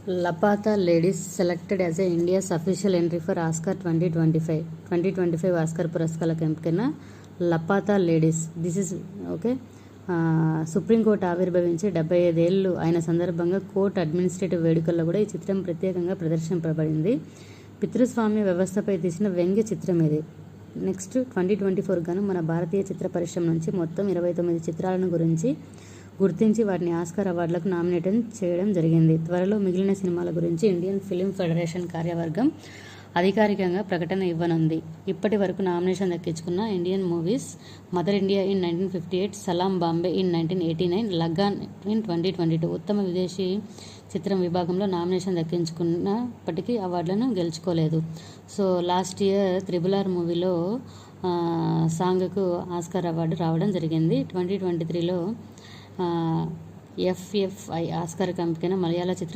Lapata Ladies selected as a India's official entry for Oscar 2025. 2025 Oscar పురస్కారాలకు ఎంపికైన Laapataa Ladies. This is okay. Supreme court ఆవిర్భవించి 75 ఏళ్ళు అయిన సందర్భంగా కోర్టు అడ్మినిస్ట్రేటివ్ వేడుకల్లో కూడా ఈ చిత్రం ప్రత్యేకంగా ప్రదర్శింపబడింది. పితృస్వామ్య వ్యవస్థపై తీసిన వ్యంగ్య చిత్రం ఇది. నెక్స్ట్ 2024 గాను మన భారతీయ చిత్ర పరిశ్రమ నుంచి మొత్తం 29 చిత్రాలను గుర్తించి వాటిని ఆస్కార్ అవార్డులకు నామినేట్ చేయడం జరిగింది. త్వరలో మిగిలిన సినిమాల గురించి ఇండియన్ ఫిల్మ్ ఫెడరేషన్ కార్యవర్గం అధికారికంగా ప్రకటన ఇవ్వనుంది. ఇప్పటి వరకు నామినేషన్ దక్కించుకున్న Indian movies: Mother India in 1958, Salaam Bombay in 1989, Lagaan in 2022. ఉత్తమ విదేశీ చిత్రం విభాగంలో నామినేషన్ దక్కించుకున్నప్పటికీ అవార్డులను గెలుచుకోలేదు. సో లాస్ట్ ఇయర్ RRR మూవీలో సాంగ్కు ఆస్కార్ అవార్డు రావడం జరిగింది. 2023లో FFI ఆస్కార్ ఎంపికైన మలయాళ చిత్రం